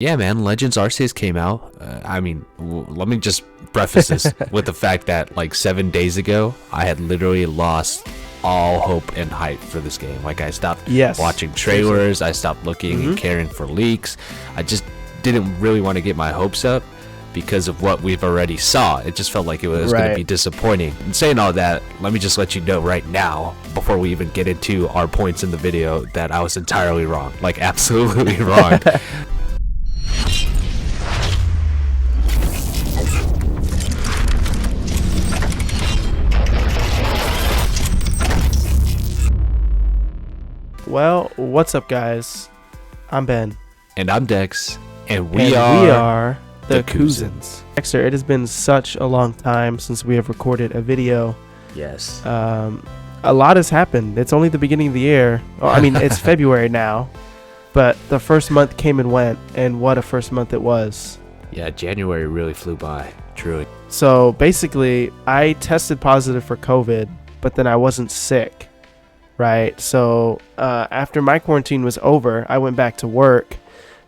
Yeah, man, Legends Arceus came out. Let me just preface this with the fact that like 7 days ago, I had literally lost all hope and hype for this game. Like I stopped watching trailers, I stopped looking and caring for leaks. I just didn't really want to get my hopes up because of what we've already saw. It just felt like it was going to be disappointing. And saying all that, let me just let you know right now, before we even get into our points in the video, that I was entirely wrong. Like absolutely wrong. Well, what's up, guys? I'm Ben. And I'm Dex. And we are the Cousins. Dexter, it has been such a long time since we have recorded a video. Yes. A lot has happened. It's only the beginning of the year. Well, I mean, it's February now. But the first month came and went. And what a first month it was. Yeah, January really flew by. Truly. So basically, I tested positive for COVID, but then I wasn't sick. Right. So after my quarantine was over, I went back to work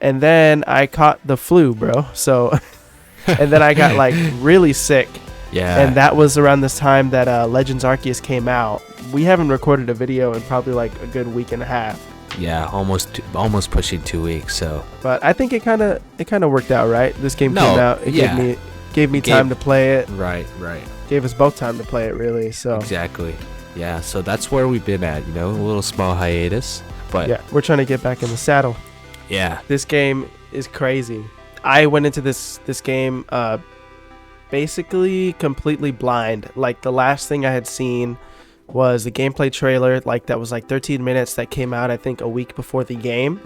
and then I caught the flu, bro. So and then I got like really sick. Yeah. And that was around this time that Legends Arceus came out. We haven't recorded a video in probably like a good week and a half. Yeah, almost pushing 2 weeks. So, but I think it kind of worked out, right? This game came out. It gave me time to play it. Right. Gave us both time to play it, really. So exactly. Yeah, so that's where we've been at, a little small hiatus, but yeah, we're trying to get back in the saddle. Yeah, this game is crazy. I went into this game basically completely blind. Like the last thing I had seen was the gameplay trailer, like that was like 13 minutes that came out I think a week before the game.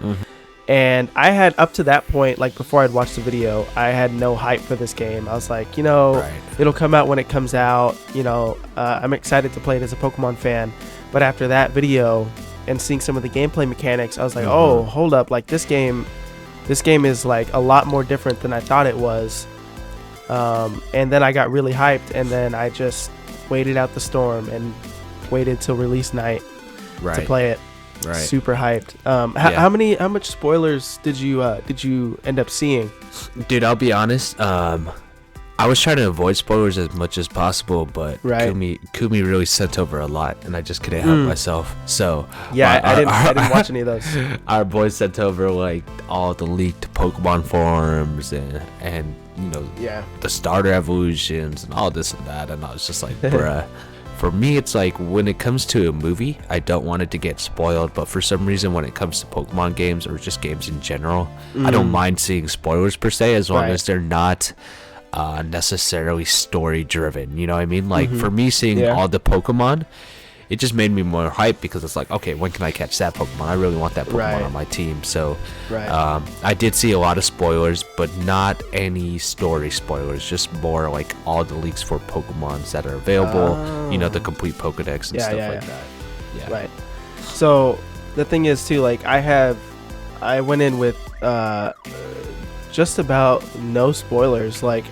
And I had, up to that point, like before I'd watched the video, I had no hype for this game. I was like, it'll come out when it comes out. I'm excited to play it as a Pokemon fan. But after that video and seeing some of the gameplay mechanics, I was like, oh, hold up. Like this game is like a lot more different than I thought it was. And then I got really hyped, and then I just waited out the storm and waited till release night to play it. Right. Super hyped. How much spoilers did you end up seeing? Dude, I'll be honest. I was trying to avoid spoilers as much as possible, but Kumi really sent over a lot, and I just couldn't help myself. So yeah, I didn't watch any of those. Our boys sent over like all the leaked Pokemon forms and the starter evolutions and all this and that, and I was just like, bruh. For me, it's like when it comes to a movie, I don't want it to get spoiled. But for some reason, when it comes to Pokemon games or just games in general, I don't mind seeing spoilers per se, as long as they're not necessarily story driven. You know what I mean? Like for me, seeing all the Pokemon, it just made me more hyped because it's like, okay, when can I catch that Pokemon? I really want that Pokemon on my team. So I did see a lot of spoilers, but not any story spoilers, just more like all the leaks for Pokemons that are available, the complete Pokédex and stuff like that. Yeah. Right. So the thing is too, like I went in with just about no spoilers. Like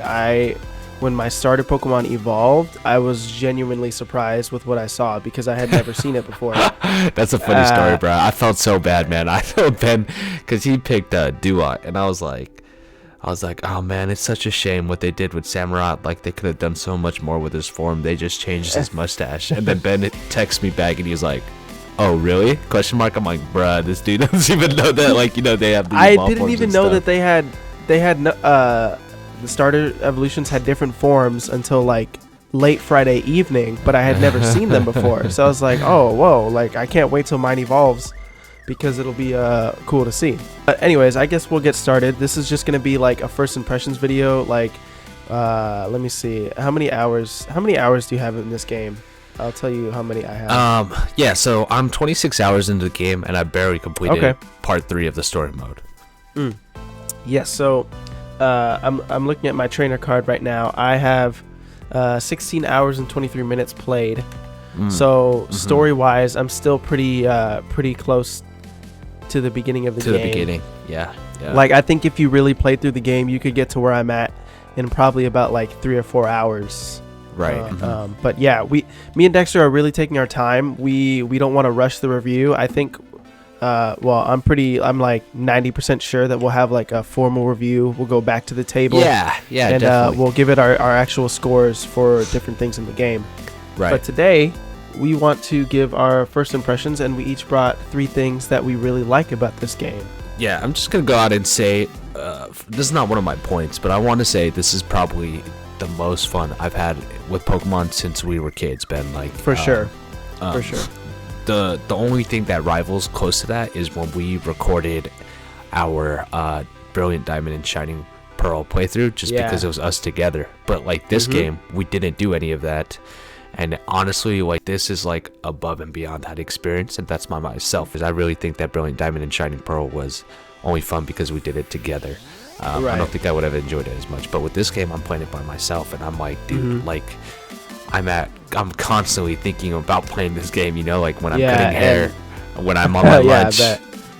when my starter Pokemon evolved, I was genuinely surprised with what I saw because I had never seen it before. That's a funny story, bro. I felt so bad, man. I felt Ben because he picked Duat, and I was like, oh man, it's such a shame what they did with Samurott. Like they could have done so much more with his form. They just changed his mustache. And then Ben texts me back, and he was like, "Oh really?" Question mark. I'm like, bruh, this dude doesn't even know that. Like they have. I didn't even know that they had the starter evolutions had different forms until like late Friday evening, but I had never seen them before. So I was like, oh, whoa, like I can't wait till mine evolves because it'll be cool to see. But anyways, I guess we'll get started. This is just going to be like a first impressions video. Like, let me see. How many hours do you have in this game? I'll tell you how many I have. So I'm 26 hours into the game and I barely completed part 3 of the story mode. Yes, so I'm looking at my trainer card right now. I have 16 hours and 23 minutes played. So story-wise, I'm still pretty close to the beginning of the game. To the beginning, yeah. Like I think if you really played through the game, you could get to where I'm at in probably about like 3 or 4 hours. Right. But yeah, me and Dexter are really taking our time. We don't want to rush the review. I think I'm like 90% sure that we'll have like a formal review. We'll go back to the table. Yeah, and definitely. We'll give it our actual scores for different things in the game. Right. But today, we want to give our first impressions, and we each brought 3 things that we really like about this game. Yeah, I'm just going to go out and say, this is not one of my points, but I want to say this is probably the most fun I've had with Pokemon since we were kids, Ben. Like, for sure. The only thing that rivals close to that is when we recorded our Brilliant Diamond and Shining Pearl playthrough, just because it was us together. But like this game, we didn't do any of that. And honestly, like, this is like above and beyond that experience, and that's myself, because I really think that Brilliant Diamond and Shining Pearl was only fun because we did it together. I don't think I would have enjoyed it as much. But with this game, I'm playing it by myself, and I'm like, dude, like, I'm constantly thinking about playing this game, you know, like when I'm cutting hair, when I'm on my lunch.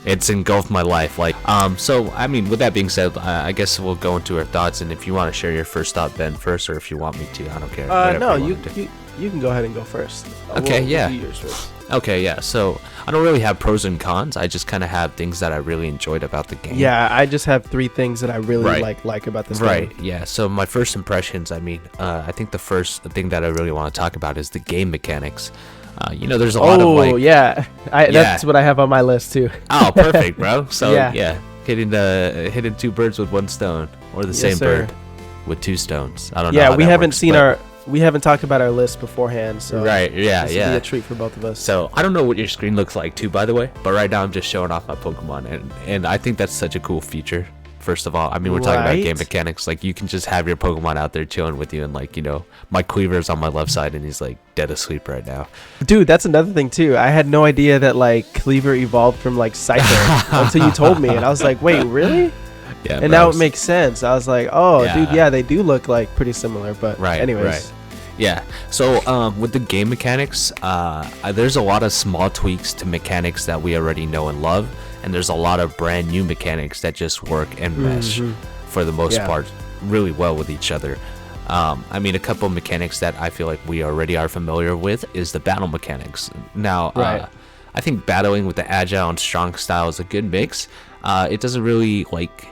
It's engulfed my life. Like, so I mean, with that being said, I guess we'll go into our thoughts, and if you want to share your first thought, Ben, first, or if you want me to, I don't care. No, you can go ahead and go first. Okay, we'll do yours first. Okay, yeah. So I don't really have pros and cons. I just kind of have things that I really enjoyed about the game. Yeah, I just have 3 things that I really like about this game. Right. Yeah. So my first impressions. I mean, I think the first thing that I really want to talk about is the game mechanics. You know, there's a lot of like. Oh yeah, that's what I have on my list too. Oh, perfect, bro. So yeah, hitting 2 birds with 1 stone, or the same bird with 2 stones. I don't know. Yeah, we haven't seen we haven't talked about our list beforehand, so right. Yeah, this will be a treat for both of us. So I don't know what your screen looks like too, by the way, but right now I'm just showing off my Pokemon, and I think that's such a cool feature. First of all, I mean, we're talking about game mechanics. Like, you can just have your Pokemon out there chilling with you, and like, you know, my Cleaver's on my left side, and he's like dead asleep right now. Dude, that's another thing too. I had no idea that like Cleaver evolved from like Scyther until you told me, and I was like, wait, really? Yeah. And now it makes sense. I was like, oh, dude, yeah, they do look like pretty similar. But anyways. Right. Yeah. So with the game mechanics, there's a lot of small tweaks to mechanics that we already know and love, and there's a lot of brand new mechanics that just work and mesh for the most part really well with each other. I mean, a couple of mechanics that I feel like we already are familiar with is the battle mechanics. Now, I think battling with the agile and strong style is a good mix. It doesn't really like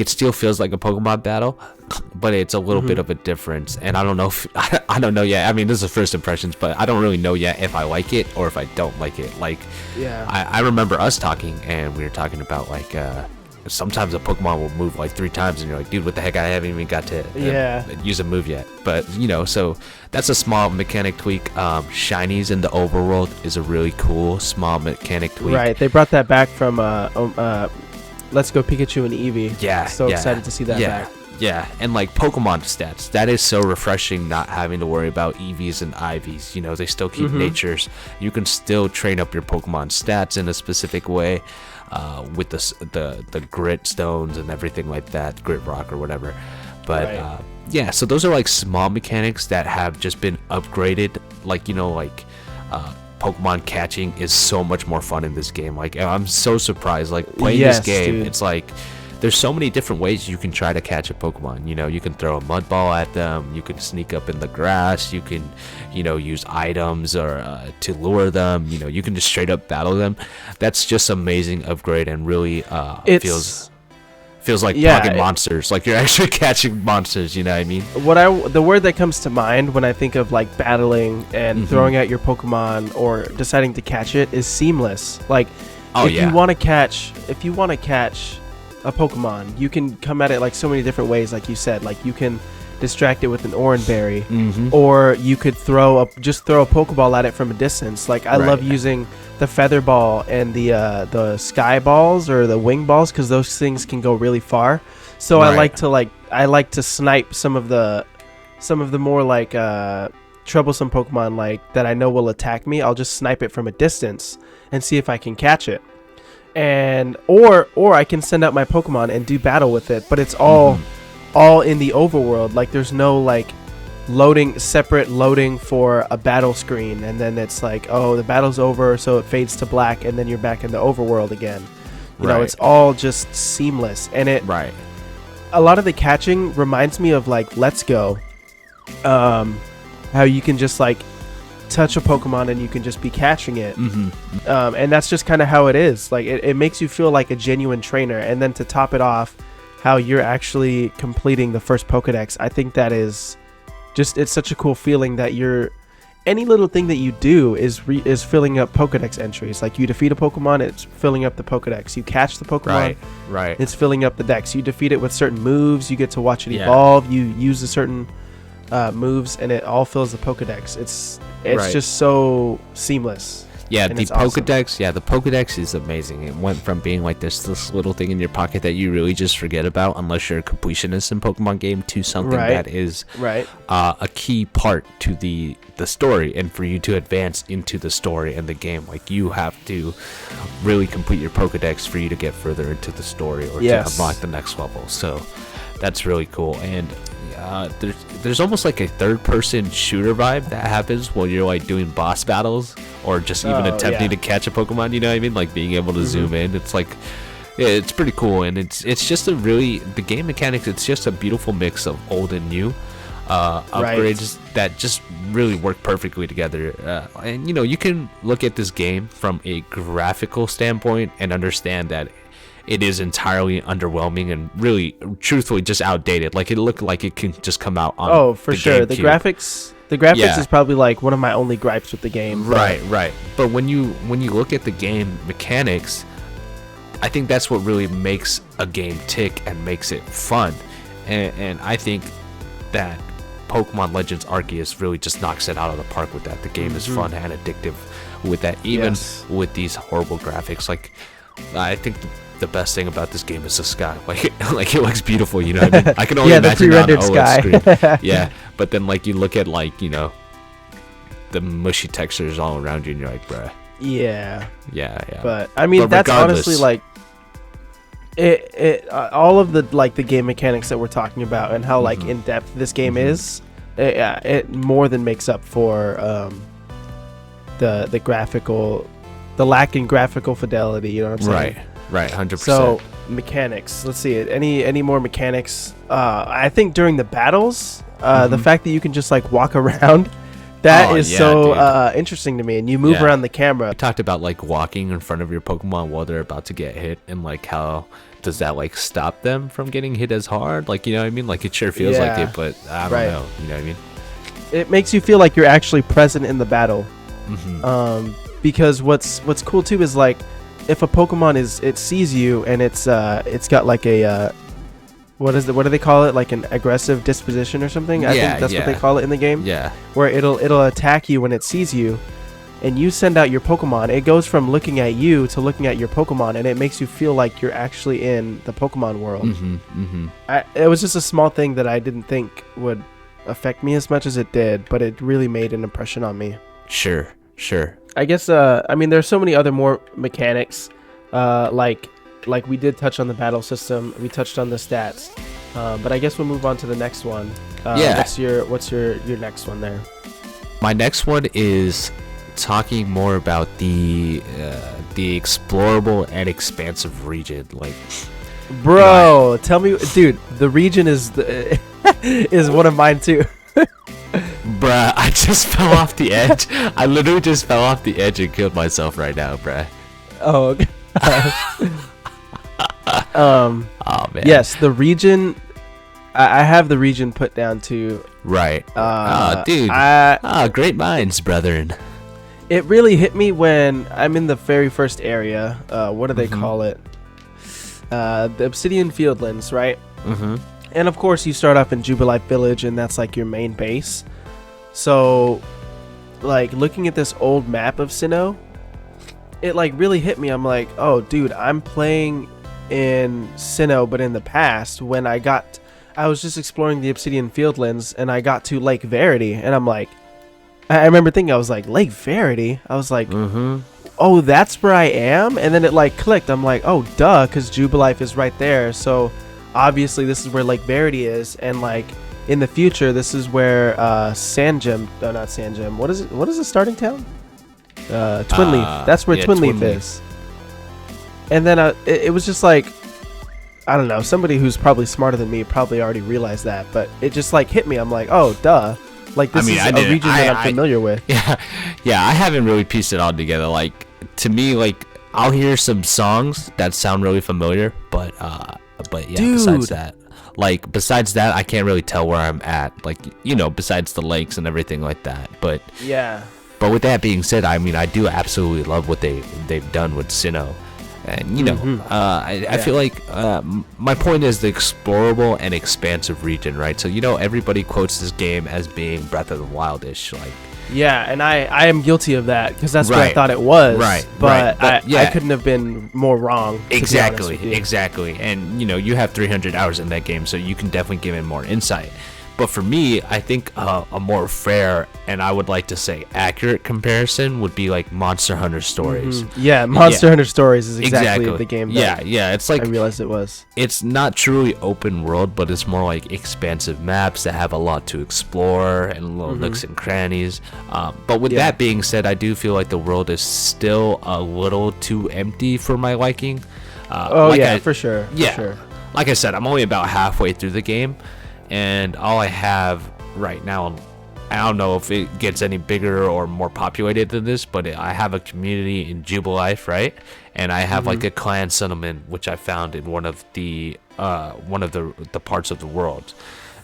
it still feels like a Pokemon battle, but it's a little bit of a difference. And I don't know if I don't know yet. I mean, this is first impressions, but I don't really know yet if I like it or if I don't like it. Like, I remember us talking, and we were talking about like sometimes a Pokemon will move like 3 times, and you're like, dude, what the heck? I haven't even got to use a move yet. But you know, so that's a small mechanic tweak. Shinies in the overworld is a really cool small mechanic tweak. Right, they brought that back from Let's Go Pikachu and Eevee. Yeah, so excited to see that back. Yeah, and like Pokemon stats, that is so refreshing, not having to worry about EVs and IVs. You know, they still keep natures. You can still train up your Pokemon stats in a specific way with the grit stones and everything like that, grit rock or whatever. But yeah, so those are like small mechanics that have just been upgraded. Like, you know, like Pokemon catching is so much more fun in this game. Like, I'm so surprised. Like, playing this game, it's like there's so many different ways you can try to catch a Pokemon. You know, you can throw a mud ball at them, you can sneak up in the grass, you can, you know, use items or to lure them. You know, you can just straight up battle them. That's just amazing upgrade, and really feels like pocket monsters, like you're actually catching monsters, you know what I mean? The word that comes to mind when I think of like battling and throwing out your Pokemon or deciding to catch it is seamless. Like, if you want to catch a Pokemon, you can come at it like so many different ways. Like you said, like you can distract it with an Oran Berry, or you could just throw a Pokeball at it from a distance. Like, I love using the Feather Ball and the Sky Balls or the Wing Balls, because those things can go really far. So I like to snipe some of the more like troublesome Pokemon, like that I know will attack me. I'll just snipe it from a distance and see if I can catch it. And or I can send out my Pokemon and do battle with it, but it's all in the overworld. Like, there's no like separate loading for a battle screen, and then it's like, oh, the battle's over, so it fades to black, and then you're back in the overworld again. You know, it's all just seamless, and a lot of the catching reminds me of like Let's Go, how you can just like touch a Pokemon and you can just be catching it. And that's just kind of how it is. Like it makes you feel like a genuine trainer. And then to top it off, how you're actually completing the first Pokédex, I think that is just, it's such a cool feeling that any little thing that you do is filling up Pokédex entries. Like you defeat a Pokemon, it's filling up the Pokédex. You catch the Pokemon, right, it's filling up the Dex. You defeat it with certain moves, you get to watch it evolve. You use a certain moves, and it all fills the Pokédex. It's just so seamless. Yeah, the Pokédex. Yeah, the Pokédex is amazing. It went from being like this little thing in your pocket that you really just forget about, unless you're a completionist in Pokemon game, to something that is a key part to the story, and for you to advance into the story and the game, like you have to really complete your Pokédex for you to get further into the story or to unlock the next level. So that's really cool. And there's almost like a third-person shooter vibe that happens when you're like doing boss battles or just even attempting to catch a Pokemon. You know what I mean? Like being able to zoom in. It's like, it's pretty cool, and it's just the game mechanics. It's just a beautiful mix of old and new upgrades that just really work perfectly together. And you can look at this game from a graphical standpoint and understand that it is entirely underwhelming and really, truthfully, just outdated. Like it looked like it can just come out on for sure. The graphics is probably like one of my only gripes with the game. Right. But when you look at the game mechanics, I think that's what really makes a game tick and makes it fun. And I think that Pokemon Legends Arceus really just knocks it out of the park with that. The game is fun and addictive with that, even with these horrible graphics. Like, I think the best thing about this game is the sky. Like it looks beautiful, you know what I mean? I can only imagine the on an pre-rendered OLED sky. screen. But then like you look at like, the mushy textures all around you and you're like, bruh. Yeah. But I mean, that's honestly like it all of the like the game mechanics that we're talking about and how like in depth this game is, it more than makes up for the graphical, the lack in graphical fidelity, you know what I'm saying? Right, 100%. So mechanics, let's see it. Any more mechanics? I think during the battles, the fact that you can just like walk around, that is so interesting to me, and you move around the camera. We talked about like walking in front of your Pokemon while they're about to get hit, and like how does that like stop them from getting hit as hard? Like, you know what I mean? Like it sure feels like it, but I don't know. You know what I mean? It makes you feel like you're actually present in the battle. Because what's cool too is like, if a Pokemon it sees you and it's got like a what do they call it, like an aggressive disposition or something? I think that's what they call it in the game. Where it'll attack you when it sees you, and you send out your Pokemon. It goes from looking at you to looking at your Pokemon, and it makes you feel like you're actually in the Pokemon world. It was just a small thing that I didn't think would affect me as much as it did, but it really made an impression on me. Sure. I guess I mean there's so many other more mechanics, like we did touch on the battle system, we touched on the stats, but I guess we'll move on to the next one. What's your next one there? My next one is talking more about the explorable and expansive region. Like, bro, tell me, dude, the region is is one of mine too. Bruh, I just fell off the edge. I literally just fell off the edge and killed myself right now, bruh. Oh, okay. Oh man. Yes, the region. I have the region put down too. Right. Dude. Great minds, brethren. It really hit me when I'm in the very first area. What do they call it? The Obsidian Fieldlands, right? And of course, you start off in Jubilife Village, and that's like your main base. So, like, looking at this old map of Sinnoh, it like really hit me. I'm like, oh, dude, I'm playing in Sinnoh, but in the past when I was just exploring the Obsidian Fieldlands, and I got to Lake Verity, and I'm like, I remember thinking, I was like, Lake Verity? I was like, oh, that's where I am? And then it like clicked. I'm like, oh, duh, because Jubilife is right there. So obviously this is where Lake Verity is, and like in the future this is where not Sandgem, what is the starting town? Twinleaf. That's where Twinleaf is. And then it was just like, I don't know, somebody who's probably smarter than me probably already realized that, but it just like hit me. I'm like, oh, duh, Like, this is a region that I'm familiar with. Yeah, I haven't really pieced it all together. Like, to me, like, I'll hear some songs that sound really familiar, but yeah, Dude. besides that, I can't really tell where I'm at. Like, besides the lakes and everything like that. But yeah. But with that being said, I mean, I do absolutely love what they've done with Sinnoh. And I feel like my point is the explorable and expansive region, right? So everybody quotes this game as being Breath of the Wildish, like. Yeah, and I am guilty of that because that's what I thought it was. Right, but yeah. I couldn't have been more wrong. Exactly. And you have 300 hours in that game, so you can definitely give it more insight. But for me, I think a more fair and I would like to say accurate comparison would be like Monster Hunter Stories. Yeah, Monster Hunter Stories is exactly the game that it's like I realized it was. It's not truly open world, but it's more like expansive maps that have a lot to explore and little nooks and crannies. But with that being said, I do feel like the world is still a little too empty for my liking. For sure. Like I said, I'm only about halfway through the game. And all I have right now, I don't know if it gets any bigger or more populated than this, but I have a community in Jubilife, right? And I have like a clan settlement, which I found in one of the parts of the world,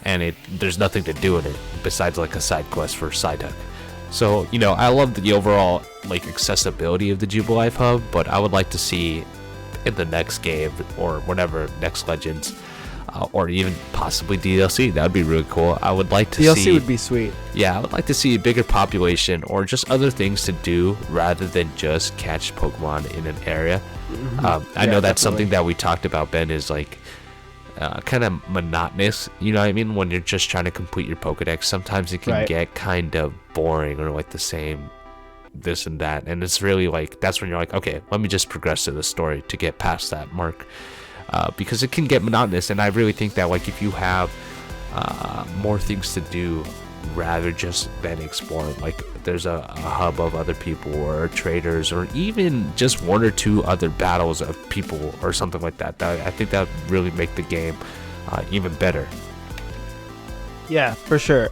and there's nothing to do in it besides like a side quest for Psyduck. So I love the overall like accessibility of the Jubilife hub, but I would like to see in the next game or whatever next Legends. Or even possibly DLC. That would be really cool. I would like to see... DLC would be sweet. Yeah, I would like to see a bigger population or just other things to do rather than just catch Pokemon in an area. I know that's something that we talked about, Ben, is like kind of monotonous. You know what I mean? When you're just trying to complete your Pokédex, sometimes it can get kind of boring or like the same this and that. And it's really like, that's when you're like, okay, let me just progress to the story to get past that mark. Because it can get monotonous, and I really think that like if you have more things to do rather just than exploring, like there's a hub of other people or traders or even just one or two other battles of people or something like that, I think that would really make the game even better. Yeah, for sure.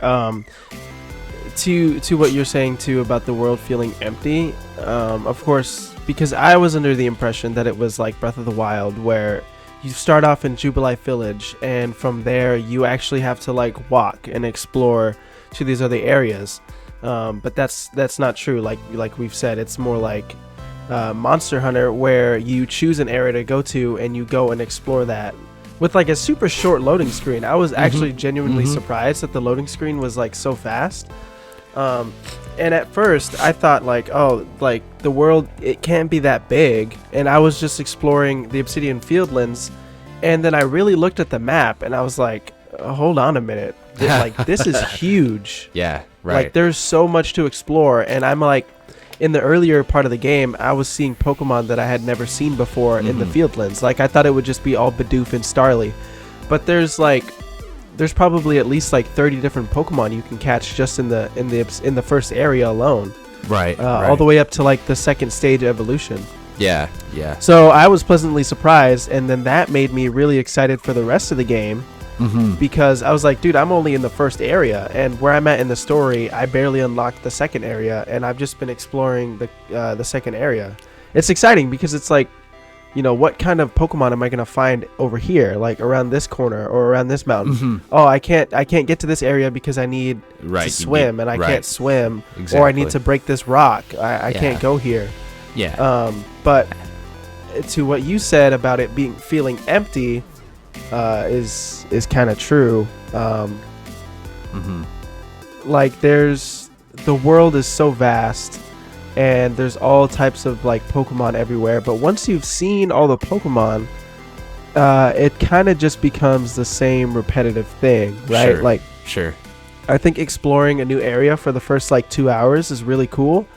To what you're saying too about the world feeling empty, of course, because I was under the impression that it was like Breath of the Wild, where you start off in Jubilife Village, and from there you actually have to like walk and explore to these other areas. But that's not true. Like we've said, it's more like Monster Hunter, where you choose an area to go to and you go and explore that with like a super short loading screen. I was actually genuinely surprised that the loading screen was like so fast. And at first I thought like, oh, like the world, it can't be that big, and I was just exploring the Obsidian Fieldlands, and then I really looked at the map and I was like, hold on a minute, like this is huge. Yeah, right. Like there's so much to explore, and I'm like, in the earlier part of the game I was seeing Pokemon that I had never seen before in the Fieldlands. Like I thought it would just be all Bidoof and Starly, but there's probably at least like 30 different Pokemon you can catch just in the first area alone. Right. All the way up to like the second stage evolution. Yeah. So I was pleasantly surprised, and then that made me really excited for the rest of the game, because I was like, dude, I'm only in the first area, and where I'm at in the story, I barely unlocked the second area, and I've just been exploring the second area. It's exciting because it's like, what kind of Pokemon am I gonna find over here, like around this corner or around this mountain? Oh, I can't get to this area because I need to swim, and I can't swim, or I need to break this rock. I can't go here. Yeah. But to what you said about it feeling empty, is kind of true. Like the world is so vast, and there's all types of like Pokemon everywhere, but once you've seen all the Pokemon, it kind of just becomes the same repetitive thing, right? Sure. I think exploring a new area for the first like 2 hours is really cool,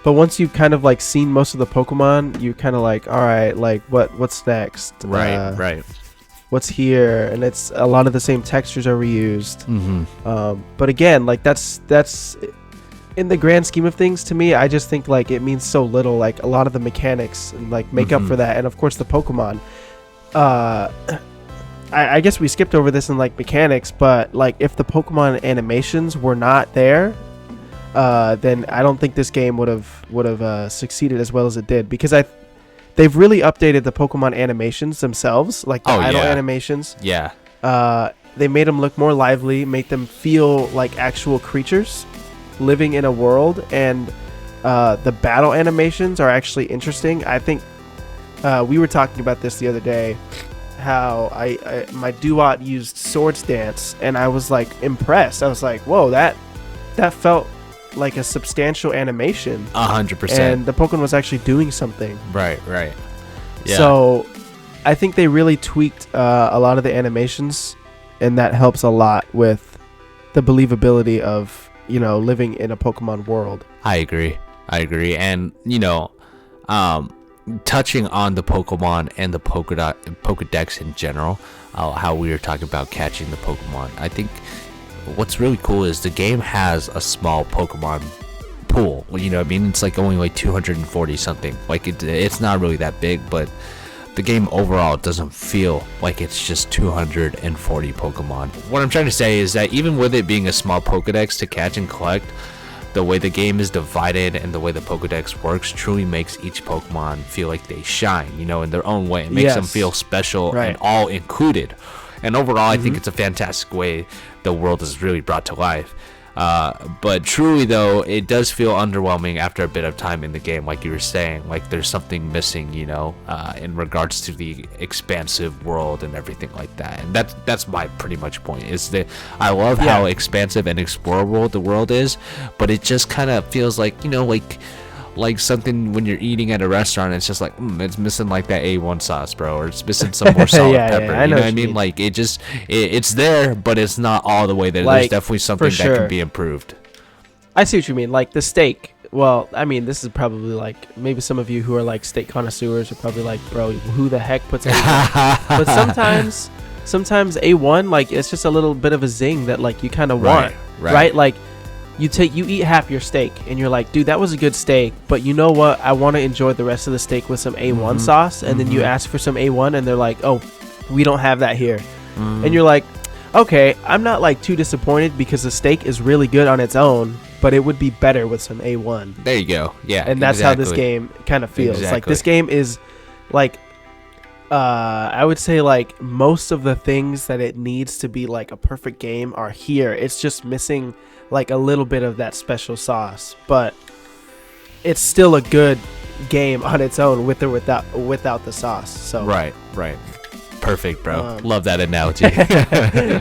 but once you've kind of like seen most of the Pokemon, you kind of like, all right, like what's next? Right. What's here? And it's a lot of the same textures are reused. But again, like that's in the grand scheme of things, to me, I just think like it means so little. Like a lot of the mechanics and like make up for that, and of course the Pokemon. I guess we skipped over this in like mechanics, but like if the Pokemon animations were not there, then I don't think this game would have succeeded as well as it did, because they've really updated the Pokemon animations themselves, like the idle animations. Yeah. They made them look more lively, make them feel like actual creatures living in a world, and the battle animations are actually interesting. I think we were talking about this the other day, how my Duat used Swords Dance, and I was like impressed. I was like, whoa, that felt like a substantial animation. 100%. And the Pokemon was actually doing something. Right. Yeah. So I think they really tweaked a lot of the animations, and that helps a lot with the believability of, living in a Pokemon world. I agree. And, touching on the Pokemon and the Pokédex in general, how we were talking about catching the Pokemon, I think what's really cool is the game has a small Pokemon pool. You know what I mean? It's like only like 240 something. Like it's not really that big, but the game overall doesn't feel like it's just 240 Pokemon. What I'm trying to say is that even with it being a small Pokédex to catch and collect, the way the game is divided and the way the Pokédex works truly makes each Pokemon feel like they shine, in their own way. It makes them feel special and all included. And overall, I think it's a fantastic way the world is really brought to life. But truly, though, it does feel underwhelming after a bit of time in the game, like you were saying. Like there's something missing, in regards to the expansive world and everything like that. And that's my pretty much point. Is that I love how expansive and explorable the world is, but it just kind of feels like, like something when you're eating at a restaurant, it's just like it's missing like that A1 sauce, bro, or it's missing some more salt and pepper. You know what I mean? Like it's there, but it's not all the way there. There's definitely something that can be improved. I see what you mean. Like the steak. Well, I mean, this is probably like maybe some of you who are like steak connoisseurs are probably like, bro, who the heck puts A1? But sometimes A1, like it's just a little bit of a zing that like you kind of want, right? Like you eat half your steak and you're like, dude, that was a good steak, but you know what, I want to enjoy the rest of the steak with some A1 sauce, and then you ask for some A1 and they're like, oh, we don't have that here. And you're like, okay, I'm not like too disappointed because the steak is really good on its own, but it would be better with some A1. There you go. Yeah, and that's how this game kind of feels. Like this game is like I would say like most of the things that it needs to be like a perfect game are here. It's just missing like a little bit of that special sauce, but it's still a good game on its own with or without the sauce. So right. Perfect, bro. Love that analogy.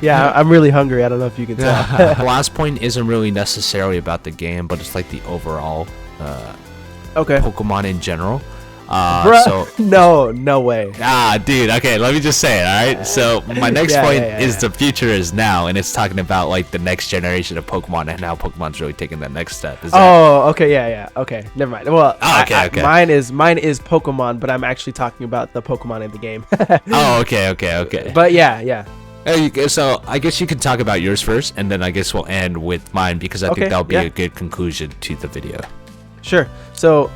Yeah, I'm really hungry. I don't know if you can tell. The last point isn't really necessarily about the game, but it's like the overall Pokemon in general. No way. Dude, okay, let me just say it, alright? So my next point is the future is now, and it's talking about like the next generation of Pokemon and how Pokemon's really taking that next step. Okay, never mind. Well, okay. Mine is Pokemon, but I'm actually talking about the Pokemon in the game. Okay. But yeah. So I guess you can talk about yours first, and then I guess we'll end with mine, because I think that'll be a good conclusion to the video. Sure. So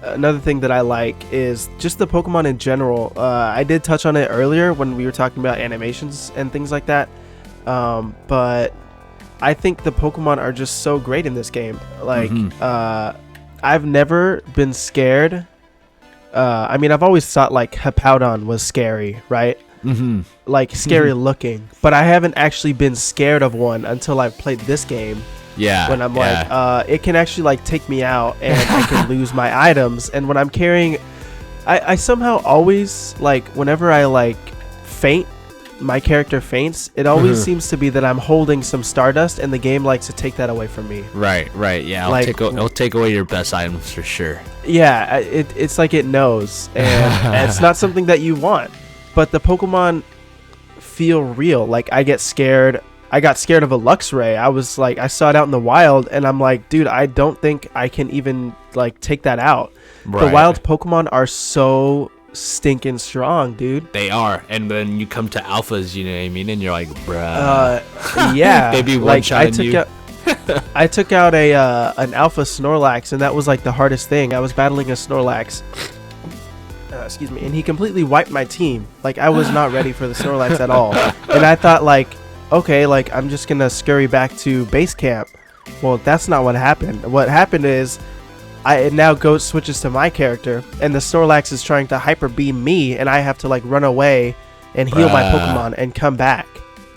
another thing that I like is just the Pokemon in general. I did touch on it earlier when we were talking about animations and things like that. But I think the Pokemon are just so great in this game. Like, I've never been scared. I mean, I've always thought like Hippowdon was scary, right? Like scary looking. But I haven't actually been scared of one until I played this game. Yeah. When I'm like, it can actually like take me out and I can lose my items. And when I'm carrying, I somehow always like whenever I like faint, my character faints, it always seems to be that I'm holding some Stardust, and the game likes to take that away from me. Right. Yeah. It'll take away your best items for sure. Yeah. It's like it knows, and it's not something that you want. But the Pokemon feel real. Like I got scared of a Luxray. I was like, I saw it out in the wild, and I'm like, dude, I don't think I can even like take that out. Right. The wild Pokemon are so stinking strong, dude. They are. And then you come to alphas, you know what I mean, and you're like, bruh. Yeah. They be one-shotting you. I took out an alpha Snorlax, and that was like the hardest thing. I was battling a Snorlax. excuse me, and he completely wiped my team. Like, I was not ready for the Snorlax at all. And I thought, like, okay, like, I'm just gonna scurry back to base camp. Well, that's not what happened. What happened is it now switches to my character, and the Snorlax is trying to hyper beam me, and I have to like run away and heal my Pokemon and come back.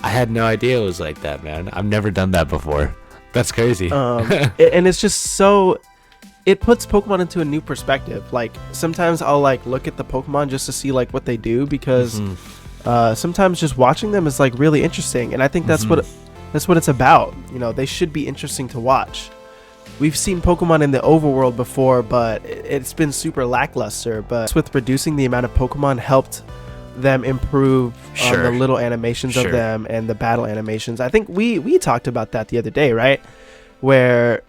I had no idea it was like that, man. I've never done that before. That's crazy. And it's just so, it puts Pokemon into a new perspective. Like, sometimes I'll like look at the Pokemon just to see like what they do, because sometimes just watching them is like really interesting, and I think that's what it's about. You know, they should be interesting to watch. We've seen Pokemon in the overworld before, but it's been super lackluster. But with reducing the amount of Pokemon helped them improve on the little animations of them and the battle animations. I think we talked about that the other day, right? Where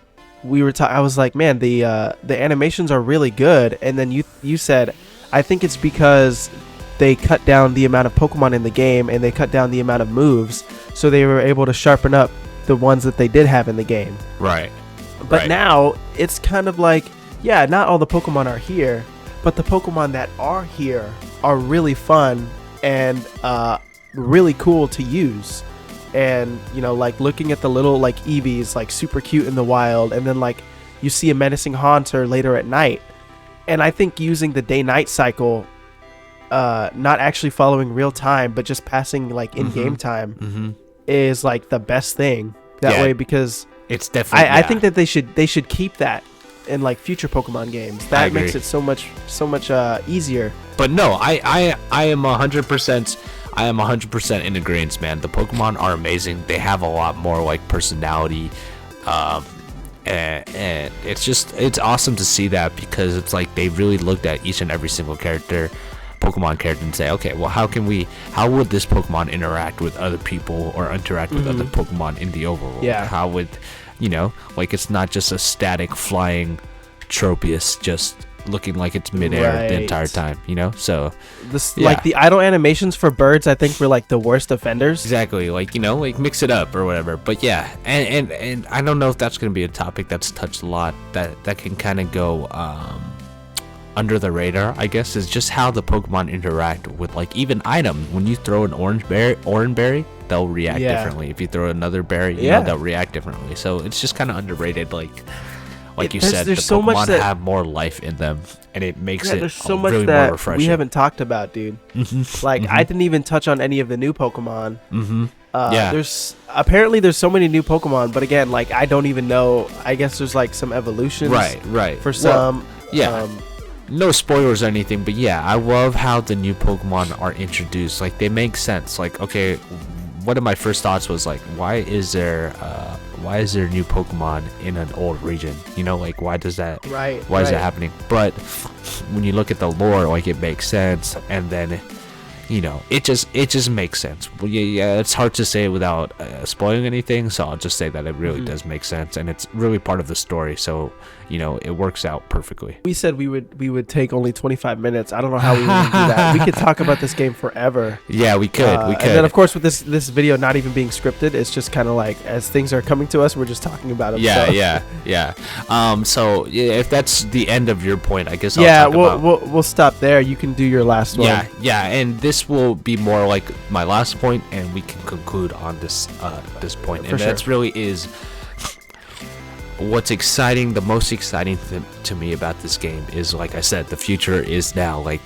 we were I was like, man, the animations are really good, and then you said, I think it's because they cut down the amount of Pokemon in the game and they cut down the amount of moves, so they were able to sharpen up the ones that they did have in the game. Right. But now it's kind of like, yeah, not all the Pokemon are here, but the Pokemon that are here are really fun and really cool to use. And, you know, like looking at the little like Eevees, like super cute in the wild, and then like you see a menacing Haunter later at night. And I think using the day-night cycle, not actually following real time, but just passing like in-game time is like the best thing that way, because it's definitely I think that they should keep that in like future Pokemon games. That makes it so much easier. But no, I am 100% in agreement, man. The Pokemon are amazing. They have a lot more like personality, and it's awesome to see that, because it's like they really looked at each and every single Pokemon character and say, okay, well, how would this Pokemon interact with other people or interact with other Pokemon in the overworld? Yeah. How would, you know, like, it's not just a static flying Tropius just looking like it's midair the entire time, you know? So like the idle animations for birds, I think, were like the worst offenders. Exactly, like, you know, like mix it up or whatever. But yeah, and I don't know if that's going to be a topic that's touched a lot, that can kind of go under the radar, I guess, is just how the Pokemon interact with like even items. When you throw an orange berry, they'll react differently. If you throw another berry, you know, they'll react differently. So it's just kind of underraid. Like you said, the so Pokemon have more life in them, and it makes it there's so much really that more refreshing. we haven't talked about, dude. Like I didn't even touch on any of the new Pokemon. There's so many new Pokemon, but again, like I don't even know. I guess there's like some evolutions, right for some. No spoilers or anything, but yeah, I love how the new Pokemon are introduced. Like, they make sense. Like, okay, one of my first thoughts was like, why is there new Pokemon in an old region? You know, like, why is that happening? But when you look at the lore, like, it makes sense, and then, you know, it just makes sense. Well, yeah, it's hard to say without spoiling anything, so I'll just say that it really does make sense, and it's really part of the story. So, you know, it works out perfectly. We said we would take only 25 minutes. I don't know how we would do that. We could talk about this game forever. Yeah, we could. And then, of course, with this video not even being scripted, it's just kind of like, as things are coming to us, we're just talking about them. Yeah. So if that's the end of your point, I guess I'll talk about... we'll stop there. You can do your last one. Yeah, and this will be more like my last point, and we can conclude on this point. And that's really is what's exciting. The most exciting to me about this game is, like I said, the future is now. Like,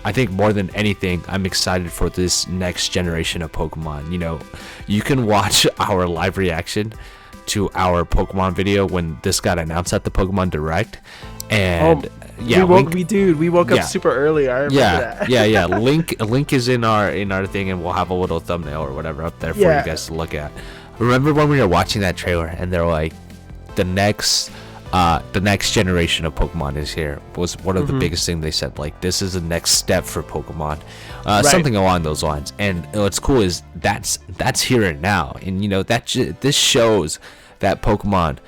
I think more than anything, I'm excited for this next generation of Pokemon. You know, you can watch our live reaction to our Pokemon video when this got announced at the Pokemon Direct, and we woke up super early. I remember that. yeah. Link is in our thing, and we'll have a little thumbnail or whatever up there for you guys to look at. Remember when we were watching that trailer and they're like, the next generation of Pokemon is here, was one of the biggest things they said. Like, this is the next step for Pokemon, something along those lines. And what's cool is that's here and now, and you know this shows that Pokemon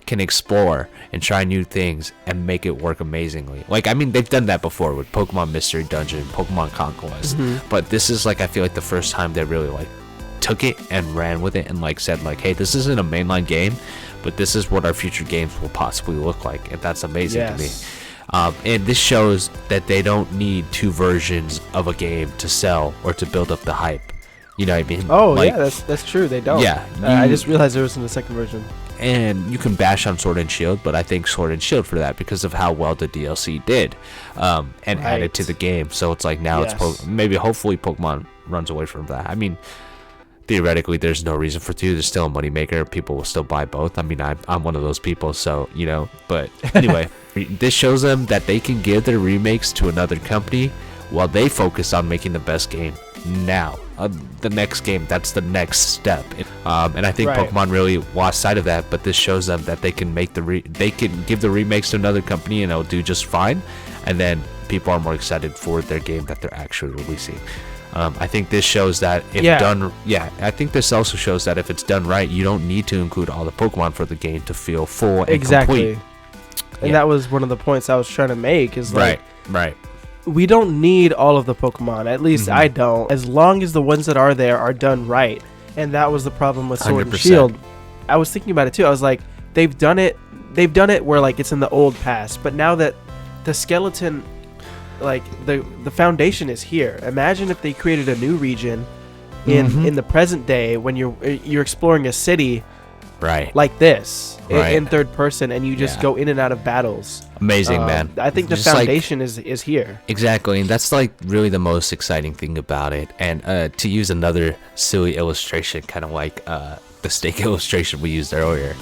can explore and try new things and make it work amazingly. Like, I mean, they've done that before with Pokemon Mystery Dungeon, Pokemon Conquest, but this is like, I feel like the first time they really like took it and ran with it and like said like, hey, this isn't a mainline game, but this is what our future games will possibly look like, and that's amazing to me. And this shows that they don't need 2 versions of a game to sell or to build up the hype. You know what I mean? Oh, like, yeah, that's true. They don't. Yeah. I just realized there wasn't a second version. And you can bash on Sword and Shield, but I think Sword and Shield for that because of how well the DLC did, and added to the game. So it's like now it's maybe hopefully Pokemon runs away from that. I mean, theoretically, there's no reason for 2. There's still a moneymaker. People will still buy both. I mean, I'm one of those people, so, you know. But anyway, this shows them that they can give their remakes to another company while they focus on making the best game now. The next game, that's the next step. And I think Pokemon really lost sight of that, but this shows them that they can make they can give the remakes to another company and it'll do just fine. And then people are more excited for their game that they're actually releasing. I think this shows that if done, I think this also shows that if it's done right, you don't need to include all the Pokemon for the game to feel full and complete. And that was one of the points I was trying to make. Is like, right. We don't need all of the Pokemon. At least I don't. As long as the ones that are there are done right. And that was the problem with Sword 100%. And Shield. I was thinking about it too. I was like, they've done it where like it's in the old past, but now that the skeleton, like the foundation is here. Imagine if they created a new region in the present day when you're exploring a city, like this in third person, and you just go in and out of battles. Amazing, man. I think the just foundation is here. Exactly, and that's like really the most exciting thing about it. And to use another silly illustration, kind of like the steak illustration we used earlier,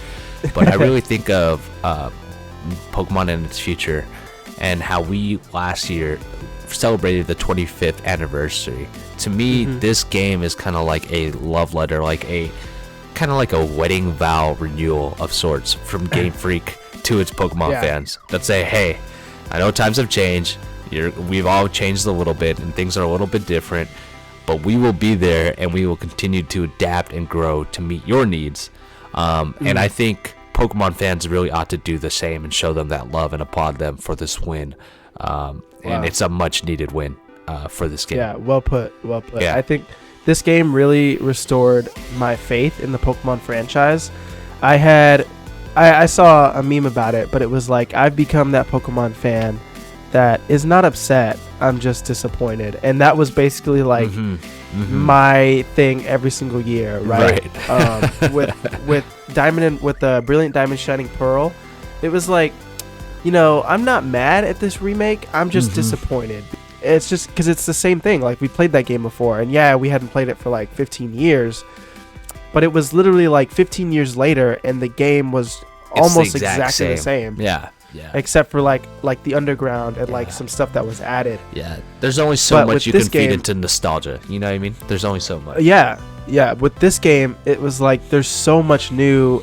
but I really think of Pokemon in its future and how we last year celebrated the 25th anniversary. To me, this game is kind of like a love letter, kind of like a wedding vow renewal of sorts from Game Freak to its Pokemon fans that say, hey, I know times have changed, we've all changed a little bit and things are a little bit different, but we will be there and we will continue to adapt and grow to meet your needs. And I think Pokemon fans really ought to do the same and show them that love and applaud them for this win. And it's a much needed win for this game. Yeah, well put. Yeah. I think this game really restored my faith in the Pokemon franchise. I saw a meme about it, but it was like, I've become that Pokemon fan that is not upset, I'm just disappointed. And that was basically like my thing every single year, right? With Diamond and with the Brilliant Diamond Shining Pearl, it was like, you know, I'm not mad at this remake, I'm just disappointed. It's just because it's the same thing. Like, we played that game before, and we hadn't played it for like 15 years, but it was literally like 15 years later, and the game was almost exactly the same. Yeah. Except for like the underground and like some stuff that was added. Yeah. There's only so much you can feed into nostalgia. You know what I mean? There's only so much. Yeah. With this game, it was like there's so much new.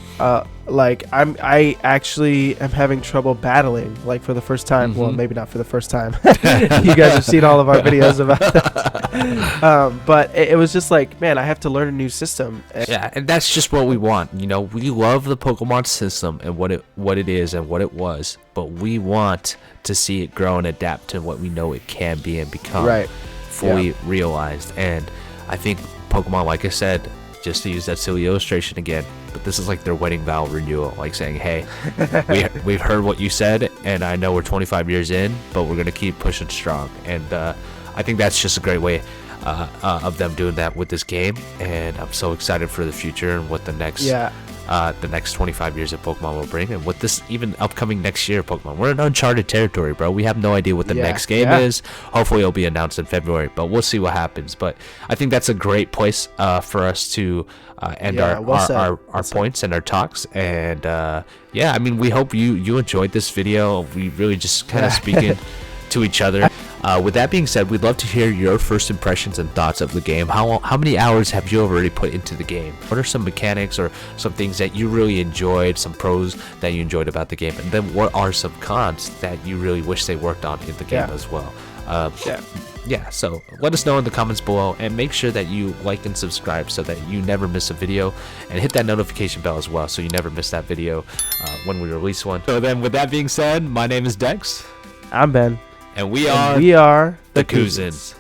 Like I actually am having trouble battling, like, for the first time. Well, maybe not for the first time. You guys have seen all of our videos about that. But it was just like, man, I have to learn a new system. And that's just what we want. You know, we love the Pokemon system and what it is and what it was, but we want to see it grow and adapt to what we know it can be and become fully realized. And I think Pokemon, like I said, just to use that silly illustration again, but this is like their wedding vow renewal, like saying, hey, we've heard what you said, and I know we're 25 years in, but we're going to keep pushing strong. And I think that's just a great way of them doing that with this game, and I'm so excited for the future and what the next 25 years of Pokemon will bring, and what this even upcoming next year Pokemon. We're in uncharted territory, bro. We have no idea what the next game is. Hopefully it'll be announced in February, but we'll see what happens. But I think that's a great place for us to end our points and our talks. And I mean, we hope you enjoyed this video. We really just kind of speaking to each other. With that being said, we'd love to hear your first impressions and thoughts of the game. How many hours have you already put into the game? What are some mechanics or some things that you really enjoyed, some pros that you enjoyed about the game? And then what are some cons that you really wish they worked on in the game as well? So let us know in the comments below, and make sure that you like and subscribe so that you never miss a video, and hit that notification bell as well so you never miss that video when we release one. So then, with that being said, my name is Dex. I'm Ben. And we are the Cousins.